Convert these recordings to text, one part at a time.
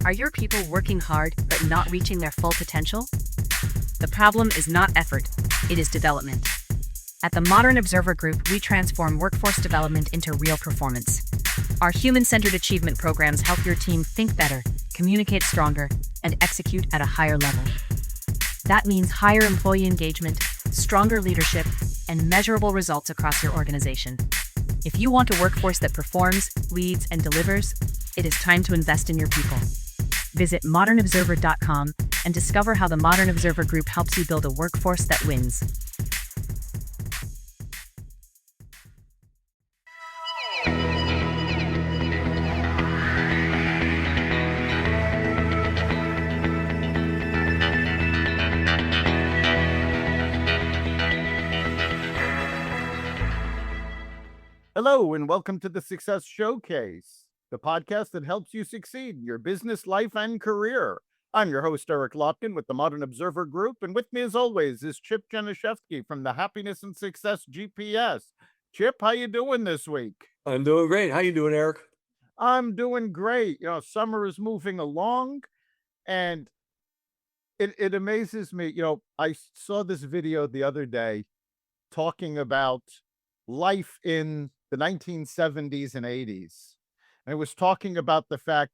Are your people working hard but not reaching their full potential? The problem is not effort, it is development. At the Modern Observer Group, we transform workforce development into real performance. Our human-centered achievement programs help your team think better, communicate stronger, and execute at a higher level. That means higher employee engagement, stronger leadership, and measurable results across your organization. If you want a workforce that performs, leads, and delivers, it is time to invest in your people. Visit modernobserver.com and discover how the Modern Observer Group helps you build a workforce that wins. Hello, and welcome to the Success Showcase, the podcast that helps you succeed in your business, life, and career. I'm your host, Eric Lopkin with the Modern Observer Group, and with me, as always, is Chip Janiszewski from the Happiness and Success GPS. Chip, how you doing this week? I'm doing great. How you doing, Eric? I'm doing great. Summer is moving along, and it amazes me. I saw this video the other day talking about life in the 1970s and 80s. And it was talking about the fact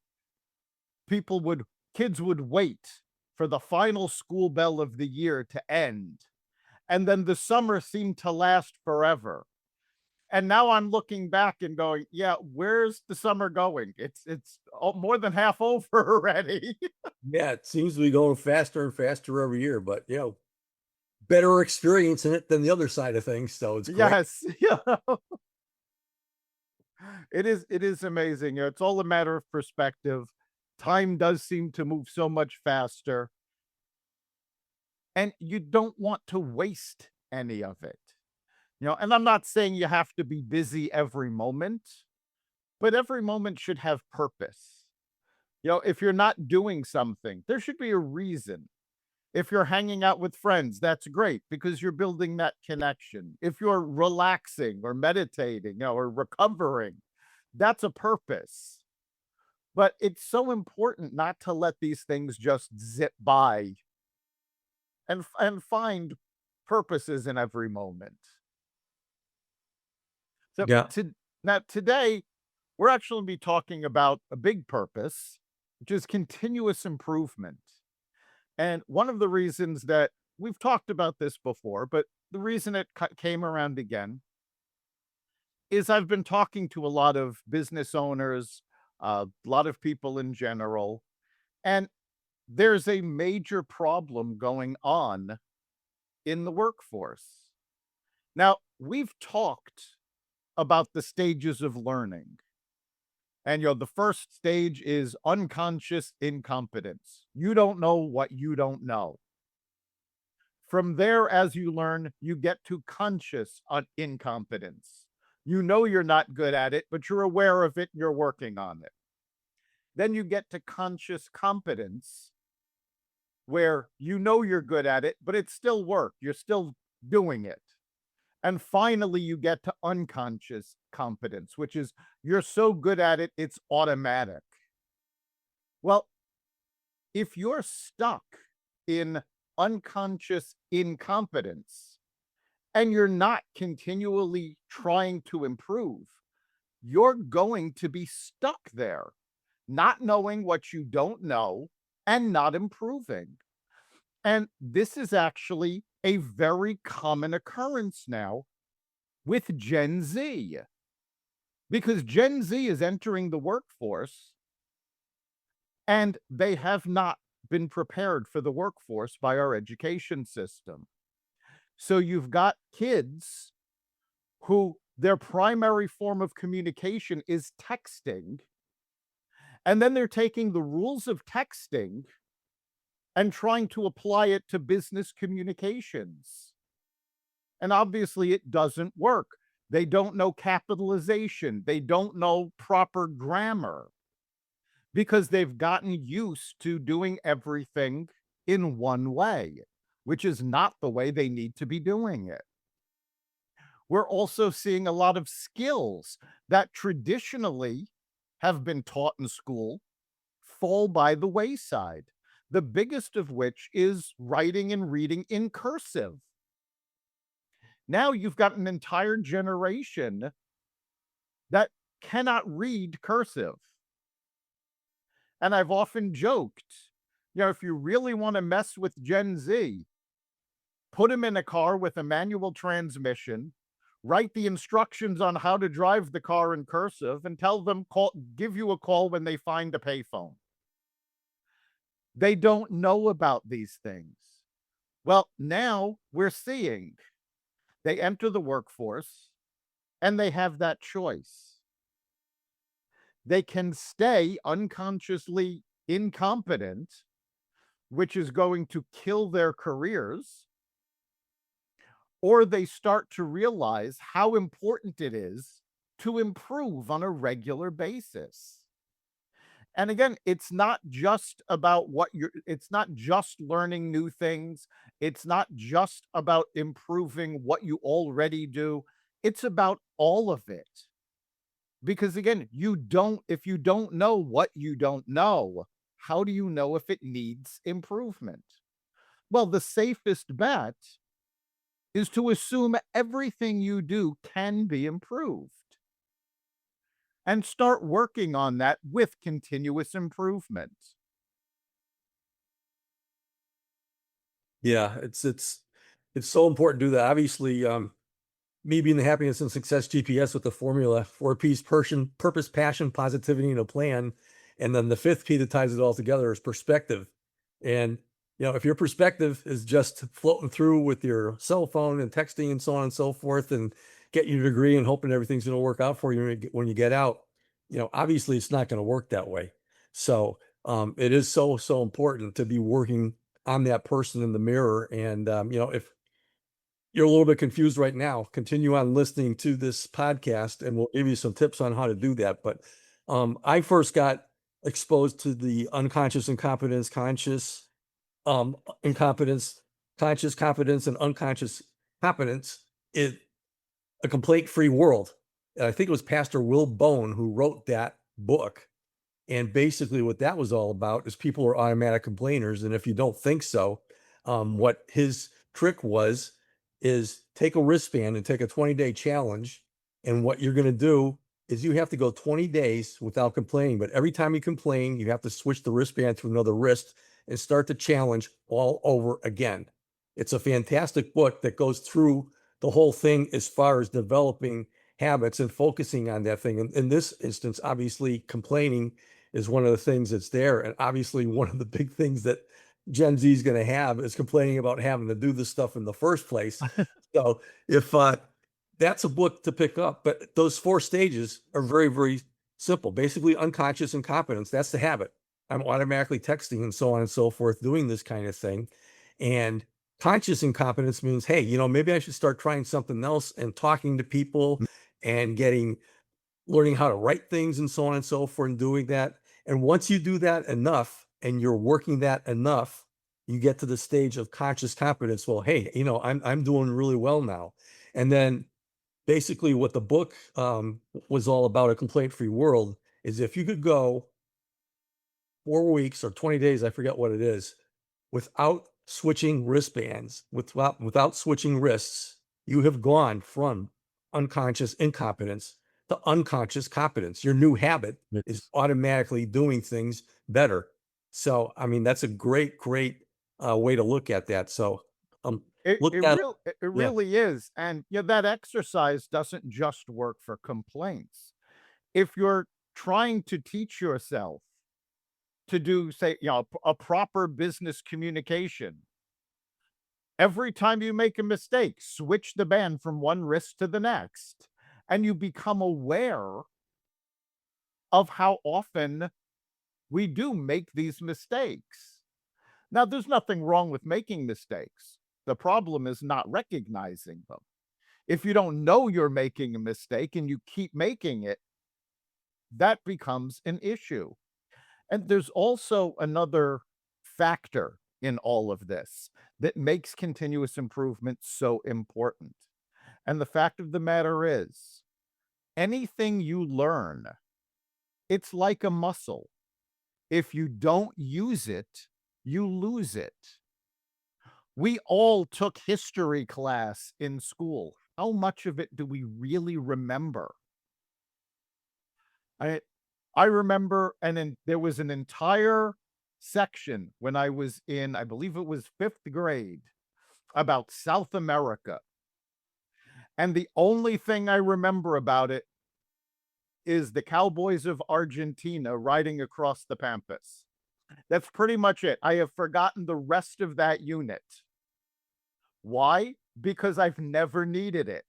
kids would wait for the final school bell of the year to end. And then the summer seemed to last forever. And now I'm looking back and going, yeah, where's the summer going? It's more than half over already. Yeah, it seems to be going faster and faster every year, but better experience in it than the other side of things. So it's great. Yes. Yeah. It is amazing. It's all a matter of perspective. Time does seem to move so much faster. And you don't want to waste any of it. And I'm not saying you have to be busy every moment, but every moment should have purpose. If you're not doing something, there should be a reason. If you're hanging out with friends, that's great because you're building that connection. If you're relaxing or meditating, or recovering, that's a purpose. But it's so important not to let these things just zip by and find purposes in every moment. So Yeah. now today, we're actually going to be talking about a big purpose, which is continuous improvement. And one of the reasons that we've talked about this before, but the reason it came around again is I've been talking to a lot of business owners, a lot of people in general, and there's a major problem going on in the workforce. Now, we've talked about the stages of learning. And the first stage is unconscious incompetence. You don't know what you don't know. From there, as you learn, you get to conscious incompetence. You know you're not good at it, but you're aware of it and you're working on it. Then you get to conscious competence, where you know you're good at it, but it's still work. You're still doing it. And finally, you get to unconscious competence, which is you're so good at it, it's automatic. Well, if you're stuck in unconscious incompetence and you're not continually trying to improve, you're going to be stuck there, not knowing what you don't know and not improving. And this is actually a very common occurrence now with Gen Z, because Gen Z is entering the workforce and they have not been prepared for the workforce by our education system. So you've got kids who their primary form of communication is texting, and then they're taking the rules of texting and trying to apply it to business communications. And obviously it doesn't work. They don't know capitalization. They don't know proper grammar because they've gotten used to doing everything in one way, which is not the way they need to be doing it. We're also seeing a lot of skills that traditionally have been taught in school fall by the wayside, the biggest of which is writing and reading in cursive. Now you've got an entire generation that cannot read cursive. And I've often joked, if you really want to mess with Gen Z, put them in a car with a manual transmission, write the instructions on how to drive the car in cursive, and tell them give you a call when they find a payphone. They don't know about these things. Well, now we're seeing they enter the workforce and they have that choice. They can stay unconsciously incompetent, which is going to kill their careers, or they start to realize how important it is to improve on a regular basis. And again, it's not just about it's not just learning new things. It's not just about improving what you already do. It's about all of it. Because again, if you don't know what you don't know, how do you know if it needs improvement? Well, the safest bet is to assume everything you do can be improved and start working on that with continuous improvement. Yeah, it's so important to do that. Obviously, me being the happiness and success GPS with the formula, 4 P's: purpose, passion, positivity, and a plan. And then the 5th P that ties it all together is perspective. And, if your perspective is just floating through with your cell phone and texting and so on and so forth and getting your degree and hoping everything's going to work out for you when you get out, obviously it's not going to work that way. So it is so, so important to be working on that person in the mirror. And, if you're a little bit confused right now, continue on listening to this podcast and we'll give you some tips on how to do that. But I first got exposed to the unconscious incompetence, conscious incompetence, conscious competence, and unconscious competence in a complaint-free world. And I think it was Pastor Will Bone who wrote that book. And basically what that was all about is people are automatic complainers. And if you don't think so, what his trick was is take a wristband and take a 20-day challenge. And what you're going to do is you have to go 20 days without complaining. But every time you complain, you have to switch the wristband to another wrist and start the challenge all over again. It's a fantastic book that goes through the whole thing as far as developing habits and focusing on that thing. And in this instance, obviously, complaining is one of the things that's there. And obviously, one of the big things that Gen Z is going to have is complaining about having to do this stuff in the first place. So if that's a book to pick up, but those 4 stages are very, very simple. Basically, unconscious incompetence, that's the habit. I'm automatically texting and so on and so forth, doing this kind of thing. And conscious incompetence means, hey, maybe I should start trying something else and talking to people and learning how to write things and so on and so forth and doing that. And once you do that enough and you're working that enough, you get to the stage of conscious competence. Well, hey, I'm doing really well now. And then basically what the book was all about, A Complaint-Free World, is if you could go 4 weeks or 20 days, I forget what it is, without switching wristbands, without switching wrists, you have gone from unconscious incompetence to unconscious competence. Your new habit is automatically doing things better. So, I mean, that's a great, great way to look at that. So, look at It really is. And that exercise doesn't just work for complaints. If you're trying to teach yourself to do, say, a proper business communication, every time you make a mistake, switch the band from one wrist to the next, and you become aware of how often we do make these mistakes. Now, there's nothing wrong with making mistakes. The problem is not recognizing them. If you don't know you're making a mistake and you keep making it, that becomes an issue. And there's also another factor in all of this that makes continuous improvement so important. And the fact of the matter is, anything you learn, it's like a muscle. If you don't use it, you lose it. We all took history class in school. How much of it do we really remember? I I remember, and then there was an entire section when I was in, I believe it was 5th grade, about South America. And the only thing I remember about it is the Cowboys of Argentina riding across the Pampas. That's pretty much it. I have forgotten the rest of that unit. Why? Because I've never needed it.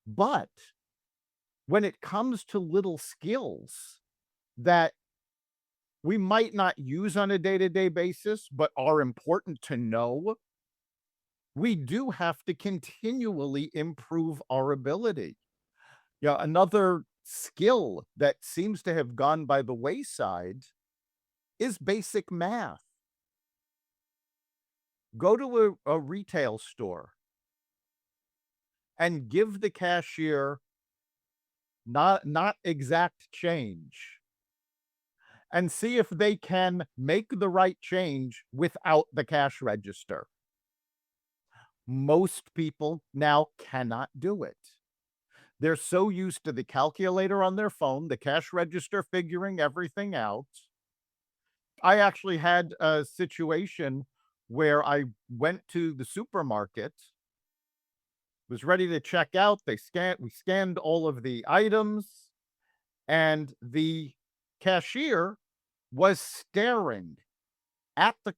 But when it comes to little skills that we might not use on a day-to-day basis, but are important to know, we do have to continually improve our ability. Yeah, another skill that seems to have gone by the wayside is basic math. Go to a retail store and give the cashier not exact change and see if they can make the right change without the cash register. Most people now cannot do it. They're so used to the calculator on their phone, the cash register figuring everything out. I actually had a situation where I went to the supermarket, was ready to check out. We scanned all of the items, and the cashier was staring at the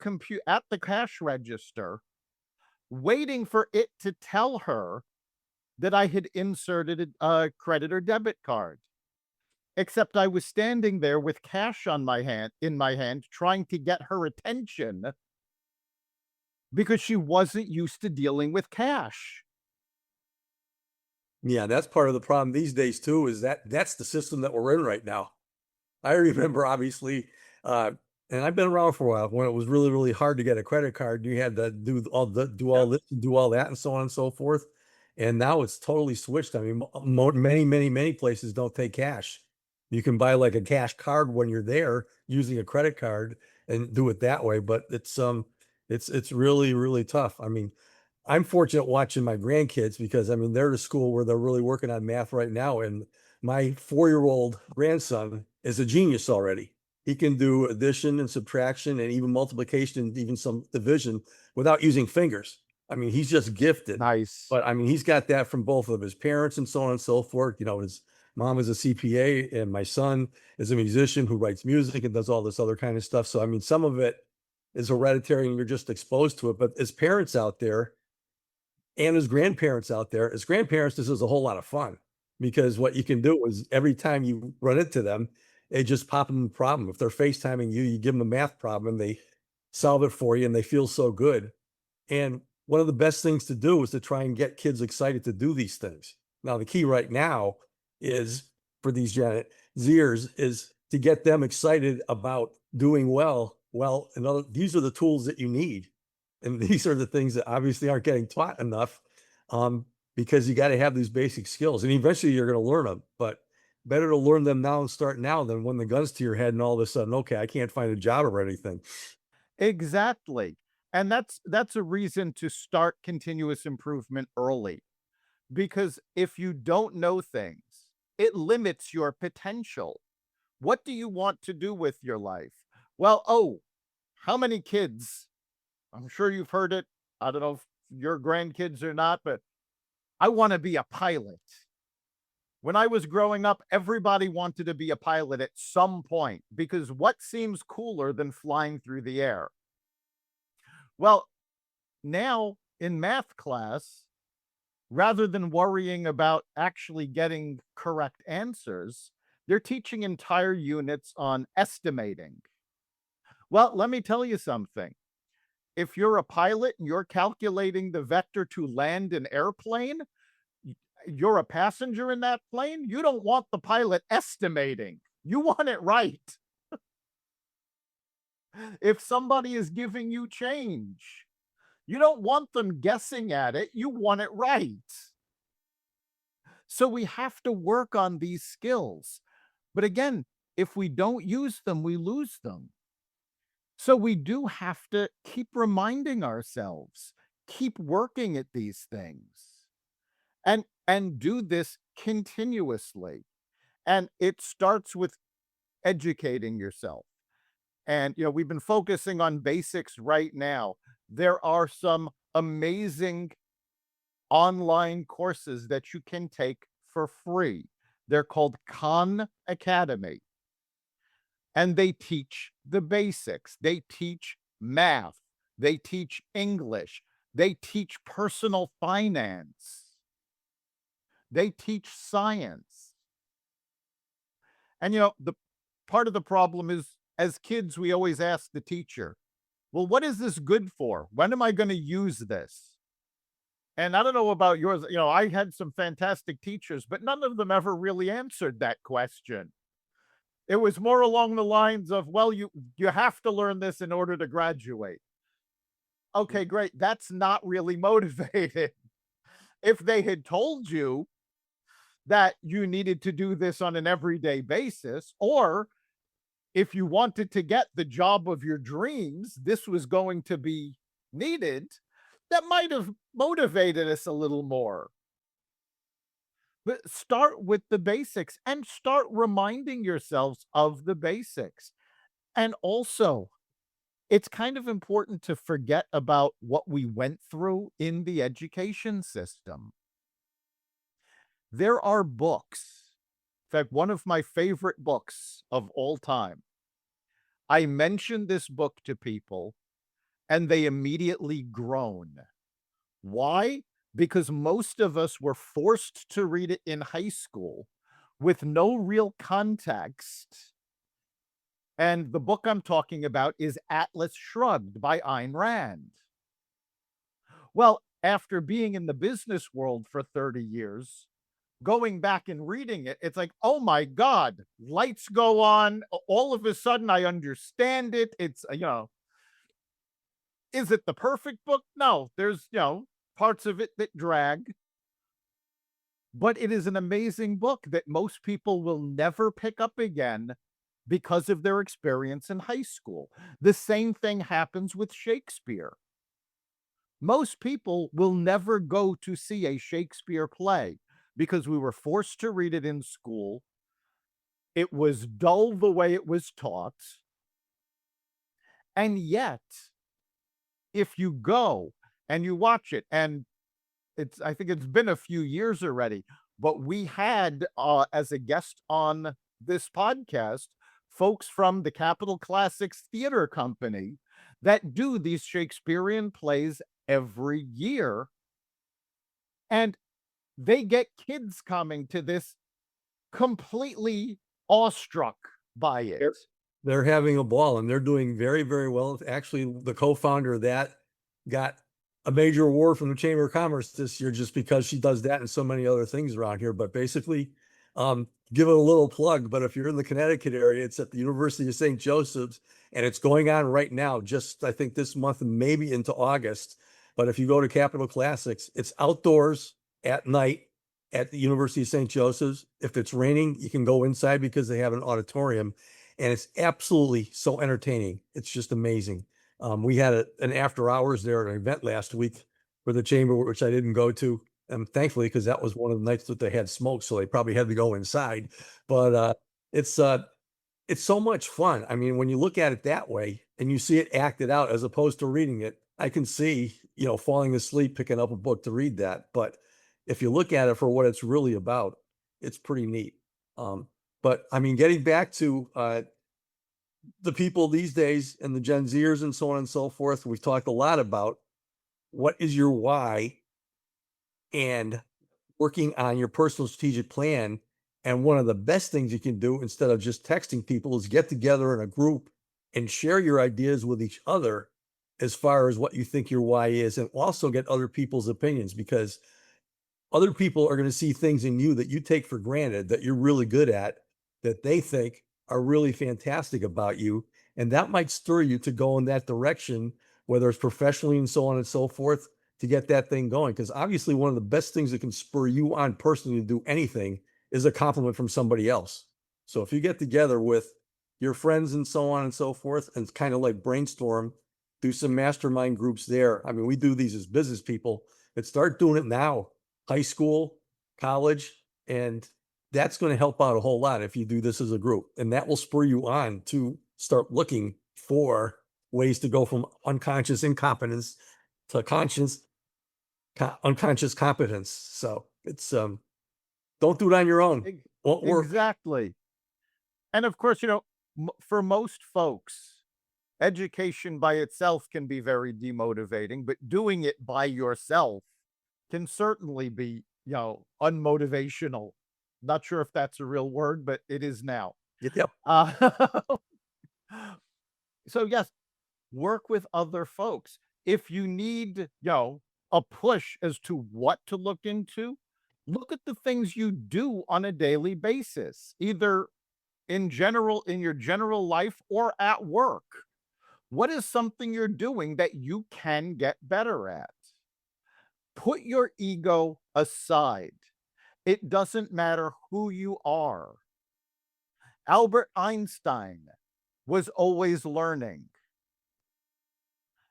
cash register, waiting for it to tell her that I had inserted a credit or debit card. Except I was standing there with cash on my hand in my hand, trying to get her attention because she wasn't used to dealing with cash. Yeah, that's part of the problem these days too, is that that's the system that we're in right now. I remember obviously, uh, and I've been around for a while when it was really, really hard to get a credit card. You had to do all Yep. this and do all that and so on and so forth. And now it's totally switched. I mean, many, many, many places don't take cash. You can buy like a cash card when you're there using a credit card and do it that way. But it's really, really tough. I mean, I'm fortunate watching my grandkids because I mean they're at school where they're really working on math right now, and my 4-year-old grandson is a genius already. He can do addition and subtraction and even multiplication and even some division without using fingers. I mean, he's just gifted. Nice. But I mean, he's got that from both of his parents and so on and so forth. You know, his mom is a CPA and my son is a musician who writes music and does all this other kind of stuff. So I mean, some of it is hereditary and you're just exposed to it. But as parents out there, and his grandparents out there. As grandparents, this is a whole lot of fun because what you can do is every time you run into them, it just pop them a problem. If they're FaceTiming you, you give them a math problem and they solve it for you and they feel so good. And one of the best things to do is to try and get kids excited to do these things. Now, the key right now is for these Gen Zers is to get them excited about doing well. Well, these are the tools that you need. And these are the things that obviously aren't getting taught enough because you got to have these basic skills. And eventually you're going to learn them. But better to learn them now and start now than when the gun's to your head and all of a sudden, okay, I can't find a job or anything. Exactly. And that's a reason to start continuous improvement early. Because if you don't know things, it limits your potential. What do you want to do with your life? Well, oh, how many kids? I'm sure you've heard it. I don't know if your grandkids or not, but I want to be a pilot. When I was growing up, everybody wanted to be a pilot at some point because what seems cooler than flying through the air? Well, now in math class, rather than worrying about actually getting correct answers, they're teaching entire units on estimating. Well, let me tell you something. If you're a pilot and you're calculating the vector to land an airplane, you're a passenger in that plane, you don't want the pilot estimating. You want it right. If somebody is giving you change, you don't want them guessing at it, you want it right. So we have to work on these skills. But again, if we don't use them, we lose them. So we do have to keep reminding ourselves, keep working at these things and do this continuously. And it starts with educating yourself. And we've been focusing on basics right now. There are some amazing online courses that you can take for free. They're called Khan Academy, and they teach the basics. They teach math, they teach English, they teach personal finance, they teach science. And the part of the problem is, as kids, we always ask the teacher, well, what is this good for? When am I going to use this? And I don't know about yours. I had some fantastic teachers, but none of them ever really answered that question. It was more along the lines of, well, you have to learn this in order to graduate. Okay, great. That's not really motivated. If they had told you that you needed to do this on an everyday basis, or if you wanted to get the job of your dreams, this was going to be needed, that might have motivated us a little more. But start with the basics and start reminding yourselves of the basics. And also, it's kind of important to forget about what we went through in the education system. There are books. In fact, one of my favorite books of all time. I mentioned this book to people and they immediately groan. Why? Because most of us were forced to read it in high school with no real context. And the book I'm talking about is Atlas Shrugged by Ayn Rand. Well, after being in the business world for 30 years, going back and reading it, it's like, oh my God, lights go on. All of a sudden, I understand it. It's, is it the perfect book? No, there's, parts of it that drag. But it is an amazing book that most people will never pick up again because of their experience in high school. The same thing happens with Shakespeare. Most people will never go to see a Shakespeare play because we were forced to read it in school. It was dull the way it was taught. And yet, if you go and you watch it, and I think it's been a few years already, but we had as a guest on this podcast, folks from the Capitol Classics Theater Company that do these Shakespearean plays every year. And they get kids coming to this completely awestruck by it. They're having a ball and they're doing very, very well. Actually, the co-founder of that got a major award from the Chamber of Commerce this year just because she does that and so many other things around here. But basically, give it a little plug. But if you're in the Connecticut area, it's at the University of St. Joseph's and it's going on right now, just I think this month and maybe into August. But if you go to Capitol Classics, it's outdoors at night at the University of St. Joseph's. If it's raining, you can go inside because they have an auditorium. And it's absolutely so entertaining. It's just amazing. We had an after hours there at an event last week for the chamber, which I didn't go to. And thankfully, because that was one of the nights that they had smoke, so they probably had to go inside. But it's so much fun. I mean, when you look at it that way and you see it acted out as opposed to reading it, I can see, falling asleep, picking up a book to read that. But if you look at it for what it's really about, it's pretty neat. But I mean, getting back to the people these days and the Gen Zers and so on and so forth, we've talked a lot about what is your why and working on your personal strategic plan. And one of the best things you can do instead of just texting people is get together in a group and share your ideas with each other as far as what you think your why is, and also get other people's opinions, because other people are going to see things in you that you take for granted that you're really good at, that they think are really fantastic about you. And that might stir you to go in that direction, whether it's professionally and so on and so forth, to get that thing going. Because obviously one of the best things that can spur you on personally to do anything is a compliment from somebody else. So if you get together with your friends and so on and so forth, and kind of like brainstorm, do some mastermind groups there. I mean, we do these as business people, but start doing it now, high school, college, and that's going to help out a whole lot if you do this as a group. And that will spur you on to start looking for ways to go from unconscious incompetence to unconscious competence. So it's, don't do it on your own. Won't work. Exactly. And of course, for most folks, education by itself can be very demotivating, but doing it by yourself can certainly be, unmotivational. Not sure if that's a real word, but it is now. Yep. So yes, work with other folks. If you need, a push as to what to look into, look at the things you do on a daily basis, either in your general life or at work. What is something you're doing that you can get better at? Put your ego aside. It doesn't matter who you are. Albert Einstein was always learning.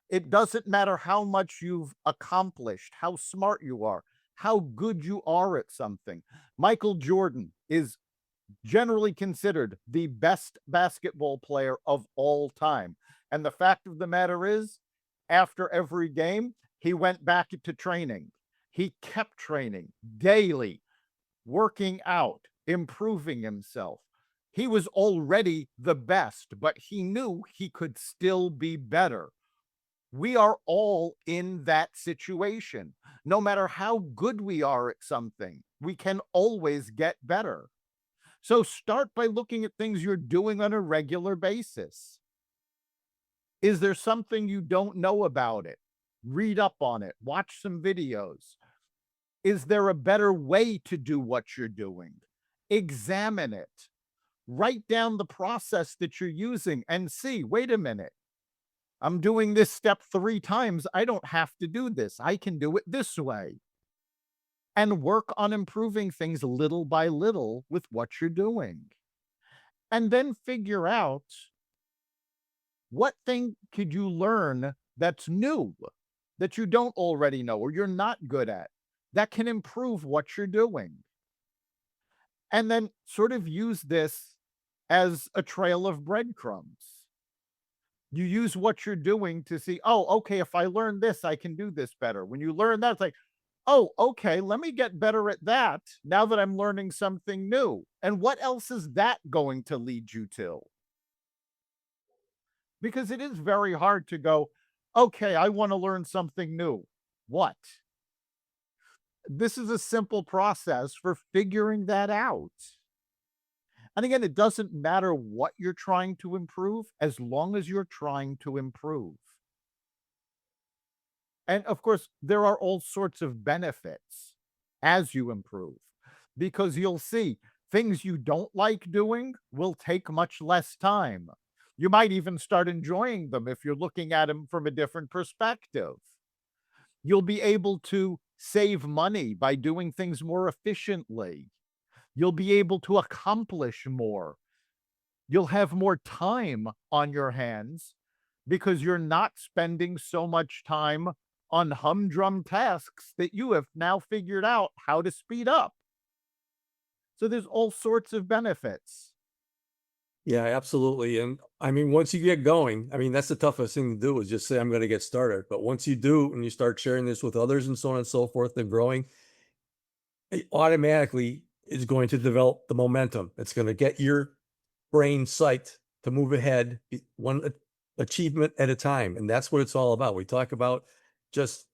It doesn't matter how much you've accomplished, how smart you are, how good you are at something. Michael Jordan is generally considered the best basketball player of all time. And the fact of the matter is, after every game, he went back to training. He kept training daily, working out, improving himself. He was already the best, but he knew he could still be better. We are all in that situation. No matter how good we are at something, we can always get better. So start by looking at things you're doing on a regular basis. Is there something you don't know about it? Read up on it, watch some videos. Is there a better way to do what you're doing? Examine it. Write down the process that you're using and see, wait a minute, I'm doing this step 3 times. I don't have to do this. I can do it this way. And work on improving things little by little with what you're doing. And then figure out, what thing could you learn that's new, that you don't already know or you're not good at, that can improve what you're doing. And then sort of use this as a trail of breadcrumbs. You use what you're doing to see, oh, okay, if I learn this, I can do this better. When you learn that, it's like, oh, okay, let me get better at that now that I'm learning something new. And what else is that going to lead you to? Because it is very hard to go, okay, I want to learn something new. What? This is a simple process for figuring that out. And again, it doesn't matter what you're trying to improve as long as you're trying to improve. And of course, there are all sorts of benefits as you improve, because you'll see things you don't like doing will take much less time. You might even start enjoying them if you're looking at them from a different perspective. You'll be able to save money by doing things more efficiently. You'll be able to accomplish more. You'll have more time on your hands because you're not spending so much time on humdrum tasks that you have now figured out how to speed up. So there's all sorts of benefits. Yeah, absolutely. And I mean, once you get going, I mean, that's the toughest thing to do, is just say, I'm going to get started. But once you do, and you start sharing this with others and so on and so forth and growing, it automatically is going to develop the momentum. It's going to get your brain psyched to move ahead one achievement at a time. And that's what it's all about. We talk about just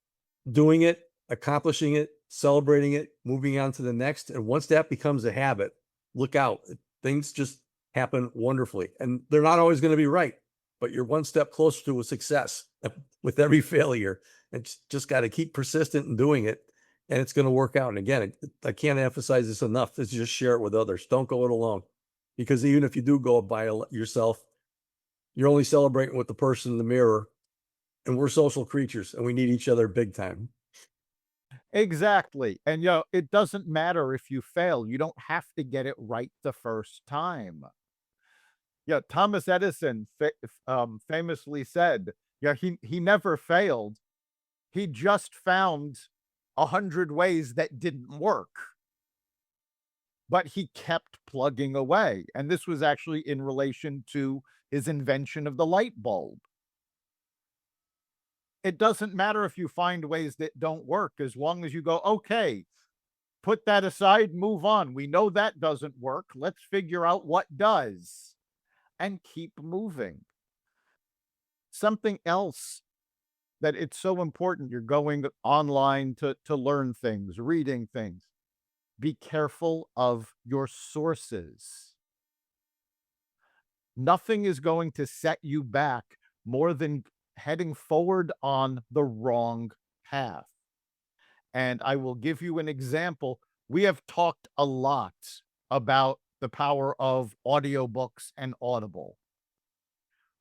doing it, accomplishing it, celebrating it, moving on to the next. And once that becomes a habit, look out. Things just happen wonderfully. And they're not always going to be right, but you're one step closer to a success with every failure. It's just got to keep persistent in doing it, and it's going to work out. And again, I can't emphasize this enough. Is just share it with others. Don't go it alone, because even if you do go by yourself, you're only celebrating with the person in the mirror, and we're social creatures and we need each other big time. Exactly. And, it doesn't matter if you fail. You don't have to get it right the first time. Yeah, Thomas Edison famously said, yeah, he never failed. He just found 100 ways that didn't work, but he kept plugging away. And this was actually in relation to his invention of the light bulb. It doesn't matter if you find ways that don't work as long as you go, okay, put that aside, move on. We know that doesn't work. Let's figure out what does and keep moving. Something else that it's so important, you're going online to learn things, reading things. Be careful of your sources. Nothing is going to set you back more than heading forward on the wrong path. And I will give you an example. We have talked a lot about the power of audiobooks and Audible.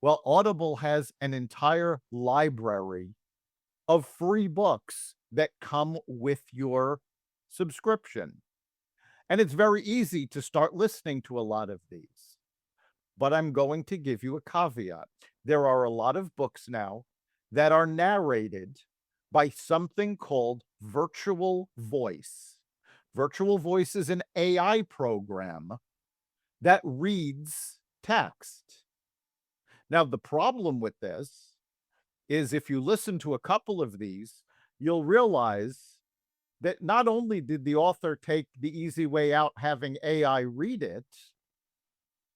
Well, Audible has an entire library of free books that come with your subscription. And it's very easy to start listening to a lot of these. But I'm going to give you a caveat. There are a lot of books now that are narrated by something called virtual voice. Virtual voice is an AI program that reads text. Now, the problem with this is if you listen to a couple of these, you'll realize that not only did the author take the easy way out having AI read it,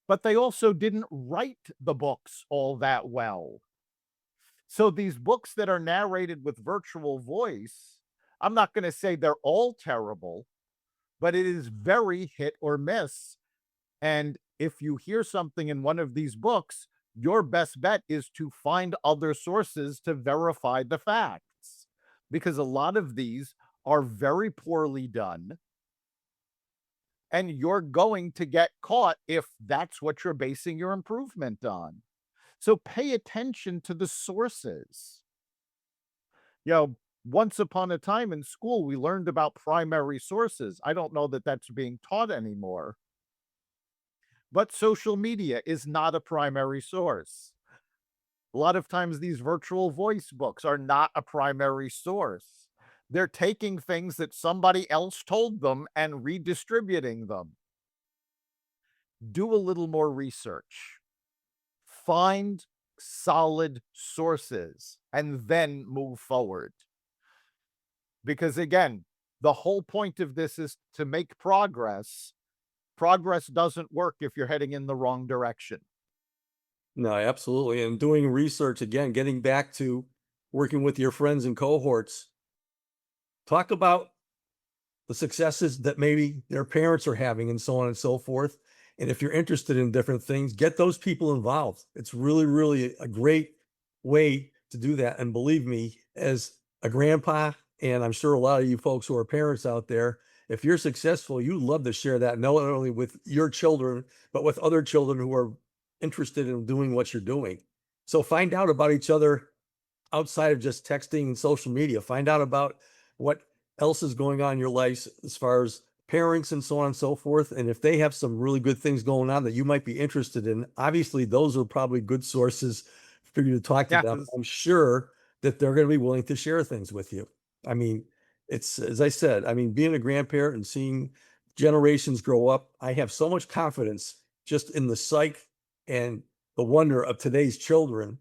but they also didn't write the books all that well. So these books that are narrated with virtual voice, I'm not going to say they're all terrible, but it is very hit or miss. And if you hear something in one of these books, your best bet is to find other sources to verify the facts, because a lot of these are very poorly done. And you're going to get caught if that's what you're basing your improvement on. So pay attention to the sources. Once upon a time in school, we learned about primary sources. I don't know that that's being taught anymore. But social media is not a primary source. A lot of times, these virtual voice books are not a primary source. They're taking things that somebody else told them and redistributing them. Do a little more research. Find solid sources and then move forward. Because again, the whole point of this is to make progress. Progress doesn't work if you're heading in the wrong direction. No, absolutely. And doing research again, getting back to working with your friends and cohorts, talk about the successes that maybe their parents are having and so on and so forth. And if you're interested in different things, get those people involved. It's really, really a great way to do that. And believe me, as a grandpa, and I'm sure a lot of you folks who are parents out there, if you're successful, you love to share that not only with your children, but with other children who are interested in doing what you're doing. So find out about each other outside of just texting and social media. Find out about what else is going on in your life as far as parents and so on and so forth. And if they have some really good things going on that you might be interested in, obviously those are probably good sources for you to talk to them. Yes. I'm sure that they're going to be willing to share things with you. I mean, it's, as I said, I mean, being a grandparent and seeing generations grow up, I have so much confidence just in the psyche and the wonder of today's children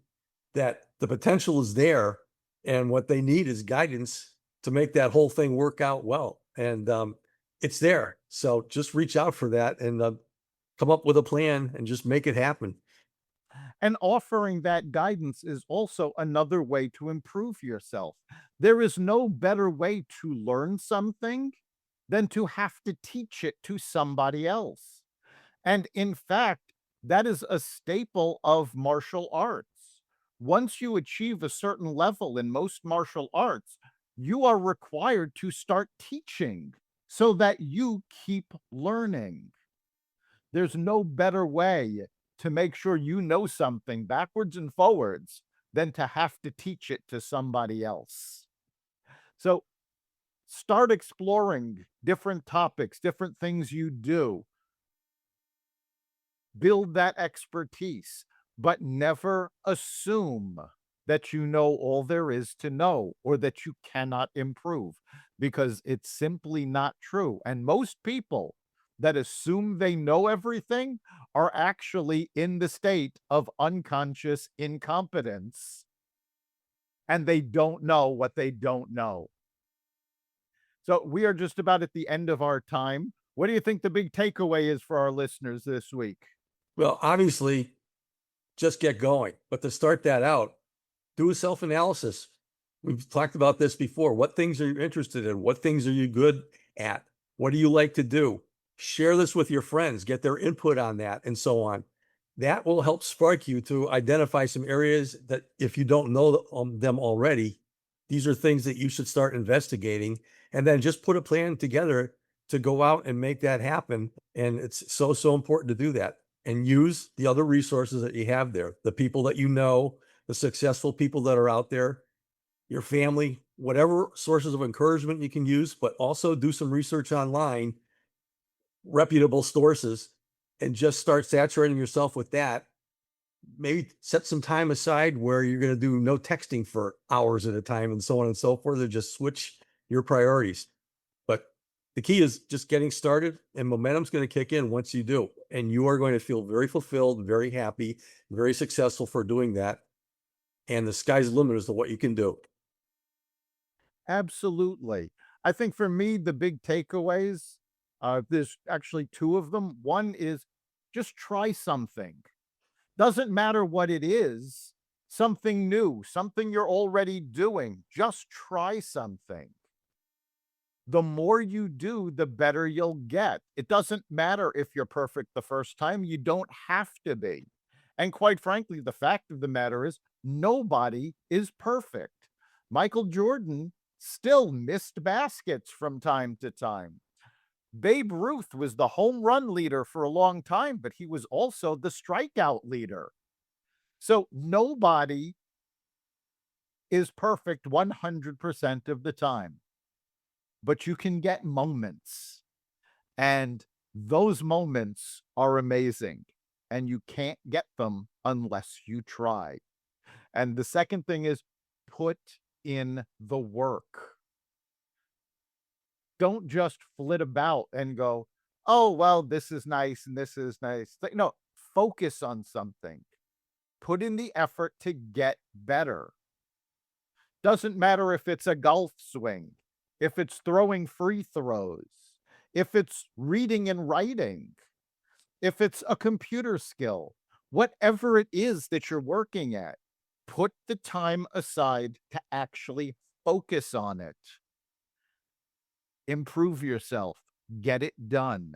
that the potential is there, and what they need is guidance to make that whole thing work out well. And it's there. So just reach out for that and come up with a plan and just make it happen. And offering that guidance is also another way to improve yourself. There is no better way to learn something than to have to teach it to somebody else. And in fact, that is a staple of martial arts. Once you achieve a certain level in most martial arts, you are required to start teaching so that you keep learning. There's no better way to make sure you know something backwards and forwards than to have to teach it to somebody else. So Start exploring different topics, different things you do. Build that expertise, but never assume that you know all there is to know or that you cannot improve, because it's simply not true. And most people that assume they know everything are actually in the state of unconscious incompetence, and they don't know what they don't know. So we are just about at the end of our time. What do you think the big takeaway is for our listeners this week? Well, obviously, just get going. But to start that out, do a self-analysis. We've talked about this before. What things are you interested in? What things are you good at? What do you like to do? Share this with your friends, get their input on that, and so on. That will help spark you to identify some areas that, if you don't know them already, these are things that you should start investigating, and then just put a plan together to go out and make that happen. And it's so, so important to do that and use the other resources that you have there, the people that you know, the successful people that are out there, your family, whatever sources of encouragement you can use, but also do some research online, reputable sources, and just start saturating yourself with that. Maybe set some time aside where you're going to do no texting for hours at a time and so on and so forth, and just switch your priorities. But the key is just getting started, and momentum's going to kick in once you do. And you are going to feel very fulfilled, very happy, very successful for doing that. And the sky's the limit as to what you can do. Absolutely. I think for me, the big takeaways, there's actually two of them. One is just try something. Doesn't matter what it is, something new, something you're already doing. Just try something. The more you do, the better you'll get. It doesn't matter if you're perfect the first time. You don't have to be. And quite frankly, the fact of the matter is, nobody is perfect. Michael Jordan still missed baskets from time to time. Babe Ruth was the home run leader for a long time, but he was also the strikeout leader. So nobody is perfect 100% of the time, but you can get moments, and those moments are amazing, and you can't get them unless you try. And the second thing is, put in the work. Don't just flit about and go, oh, well, this is nice and this is nice. No, focus on something. Put in the effort to get better. Doesn't matter if it's a golf swing, if it's throwing free throws, if it's reading and writing, if it's a computer skill, whatever it is that you're working at, put the time aside to actually focus on it. Improve yourself, get it done.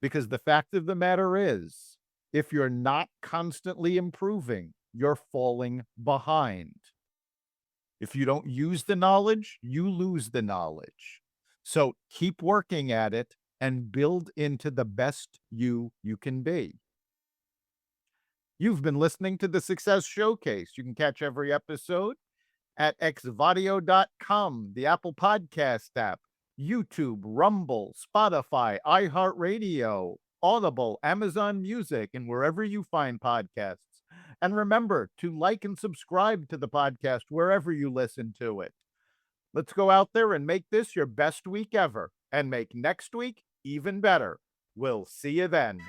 Because the fact of the matter is, if you're not constantly improving, you're falling behind. If you don't use the knowledge, you lose the knowledge. So keep working at it and build into the best you can be. You've been listening to the Success Showcase. You can catch every episode at xvadio.com, the Apple Podcast app, YouTube, Rumble, Spotify, iHeartRadio, Audible, Amazon Music, and wherever you find podcasts. And remember to like and subscribe to the podcast wherever you listen to it. Let's go out there and make this your best week ever, and make next week even better. We'll see you then.